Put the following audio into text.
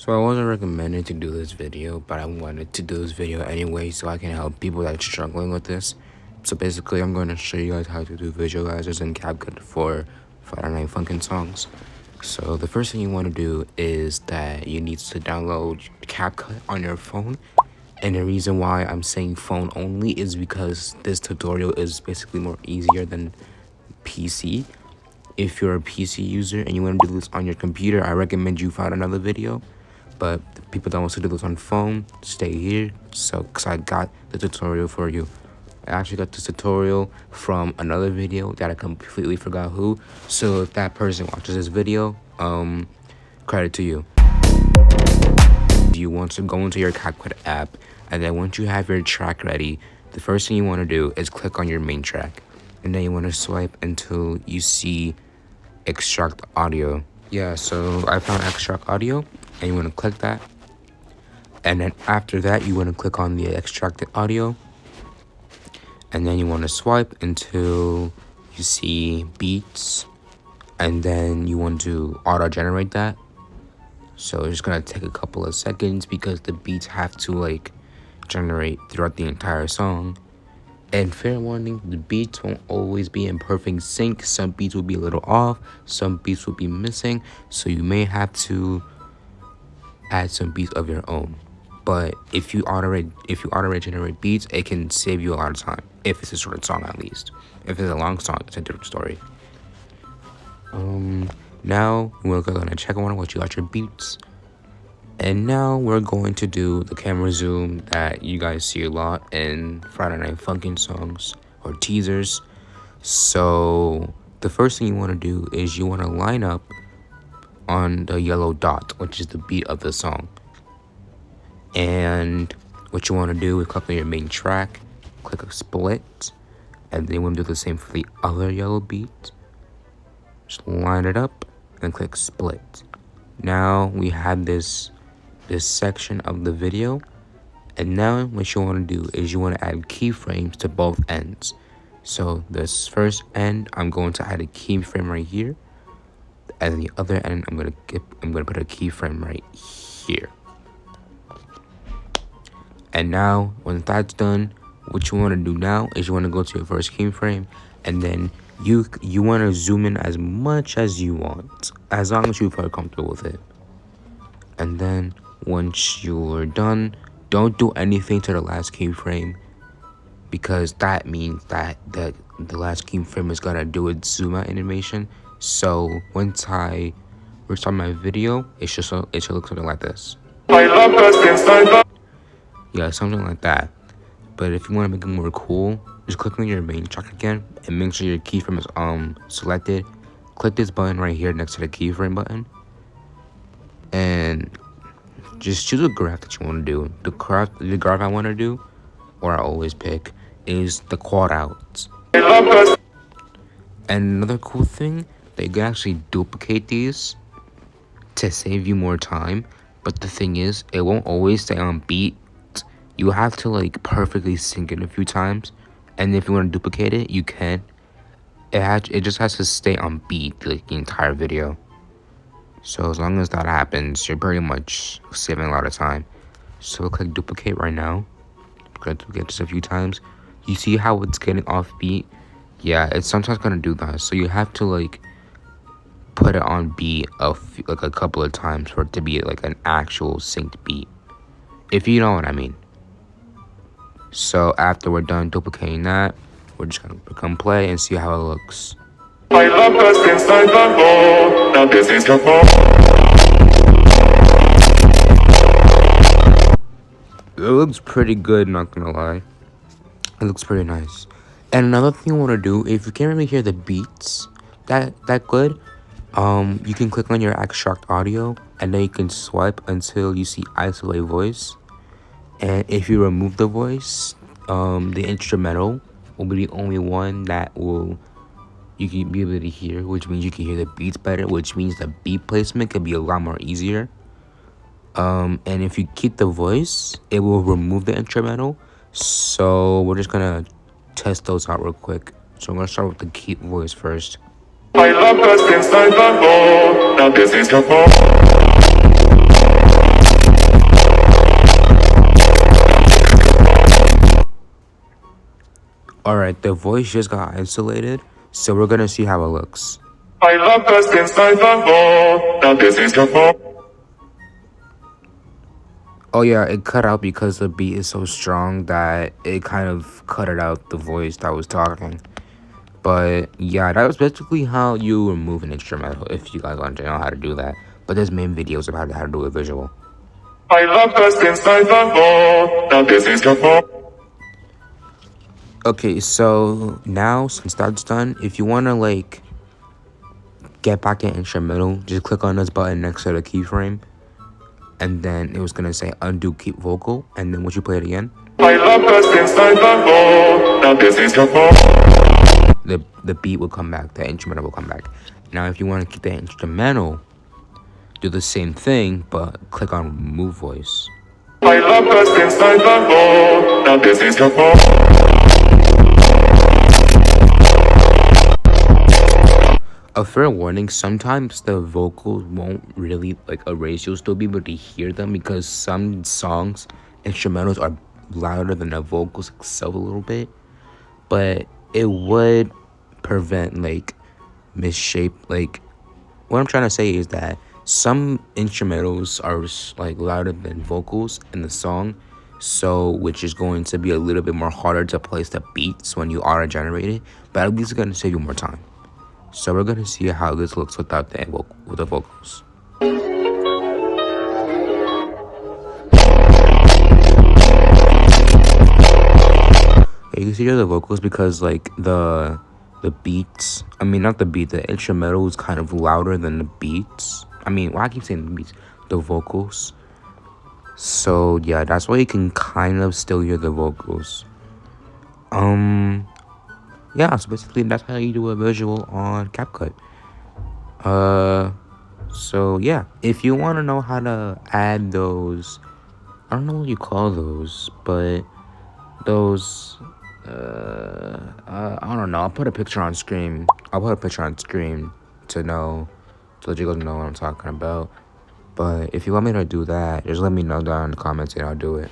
So I wasn't recommended to do this video, but I wanted to do this video anyway so I can help people that are struggling with this. So basically, I'm going to show you guys how to do visualizers in CapCut for Friday Night Funkin' songs. So the first thing you want to do is that you need to download CapCut on your phone. And the reason why I'm saying phone only is because this tutorial is basically more easier than PC. If you're a PC user and you want to do this on your computer, I recommend you find another video. But the people that want to do this on phone, stay here. So, cause I got the tutorial for you. I actually got this tutorial from another video that I completely forgot who. So if that person watches this video, credit to you. You want to go into your CapCut app, and then once you have your track ready, the first thing you want to do is click on your main track, and then you want to swipe until you see extract audio. Yeah, so I found extract audio, and you want to click that, and then after that you want to click on the extracted audio, and then you want to swipe until you see beats, and then you want to auto generate that. So it's gonna take a couple of seconds because the beats have to generate throughout the entire song. And fair warning, the beats won't always be in perfect sync. Some beats will be a little off, some beats will be missing, so you may have to add some beats of your own. But if you auto generate beats, it can save you a lot of time. If it's a short song, at least. If it's a long song, it's a different story. Now we're gonna check on what you got your beats. And now we're going to do the camera zoom that you guys see a lot in Friday Night Funkin' songs or teasers. So the first thing you want to do is you want to line up on the yellow dot, which is the beat of the song. And what you want to do is click on your main track, click a split, and then you want to do the same for the other yellow beat. Just line it up and click split. Now we have this section of the video, and now what you want to do is you want to add keyframes to both ends. So this first end, I'm going to add a keyframe right here, and the other end I'm gonna put a keyframe right here. And now when that's done, what you want to do now is you want to go to your first keyframe, and then you want to zoom in as much as you want, as long as you feel comfortable with it. And then once you're done, don't do anything to the last keyframe, because that means that the last keyframe is gonna do its zoom out animation. So once I restart my video, it should look something like this. Yeah, something like that. But if you want to make it more cool, just click on your main track again and make sure your keyframe is selected. Click this button right here next to the keyframe button, and just choose a graph that you want to do. The graph I want to do, or I always pick, is the quad outs. And another cool thing, that you can actually duplicate these to save you more time. But the thing is, it won't always stay on beat. You have to perfectly sync it a few times, and if you want to duplicate it, you can. It just has to stay on beat the entire video. So as long as that happens, you're pretty much saving a lot of time. So we'll click duplicate right now. I'm gonna duplicate this a few times. You see how it's getting off beat? Yeah, it's sometimes gonna do that. So you have to put it on beat a couple of times for it to be an actual synced beat, if you know what I mean. So after we're done duplicating that, we're just gonna come play and see how it looks. I love us inside the ball. Now this is your ball. It looks pretty good, not gonna lie. It looks pretty nice. And another thing you want to do, if you can't really hear the beats that good, you can click on your extract audio, and then you can swipe until you see isolate voice. And if you remove the voice, the instrumental will be the only one that you can be able to hear, which means you can hear the beats better, which means the beat placement can be a lot more easier. And if you keep the voice, it will remove the instrumental. So we're just gonna test those out real quick. So I'm gonna start with the keep voice first. I love us inside the ball. Now this is your ball. Alright, the voice just got isolated, so we're gonna see how it looks. I love us inside the hole. Now this is your fault. Oh yeah, it cut out because the beat is so strong that it kind of cut it out the voice that was talking. But yeah, that was basically how you remove an instrumental, if you guys want to know how to do that. But there's main videos about how to do a visual. I love us inside the hole. Now this is your fault. Okay, so now since that's done, if you want to like get back an instrumental, just click on this button next to the keyframe. And then it was gonna say undo keep vocal, and then once you play it again, I love us inside the hole. Now this is your fault. the beat will come back, the instrumental will come back. Now if you want to keep the instrumental, do the same thing, but click on remove voice. I love us inside the hole. Now this is your fault. A fair warning, sometimes the vocals won't really like erase. You'll still be able to hear them because some songs, instrumentals are louder than the vocals itself a little bit. But it would prevent like misshape. Like what I'm trying to say is that some instrumentals are like louder than vocals in the song, so which is going to be a little bit more harder to place the beats when you auto generate it, but at least it's going to save you more time. So we're gonna see how this looks without the vocals. You can see the vocals because like the beats. I mean, not the beat. The instrumental is kind of louder than the beats. I mean, why I keep saying the beats? The vocals. So yeah, that's why you can kind of still hear the vocals. Yeah, so basically that's how you do a visual on CapCut. So yeah, if you want to know how to add those, I don't know what you call those, but those, I don't know. I'll put a picture on screen. I'll put a picture on screen to know, so that you guys know what I'm talking about. But if you want me to do that, just let me know down in the comments and I'll do it.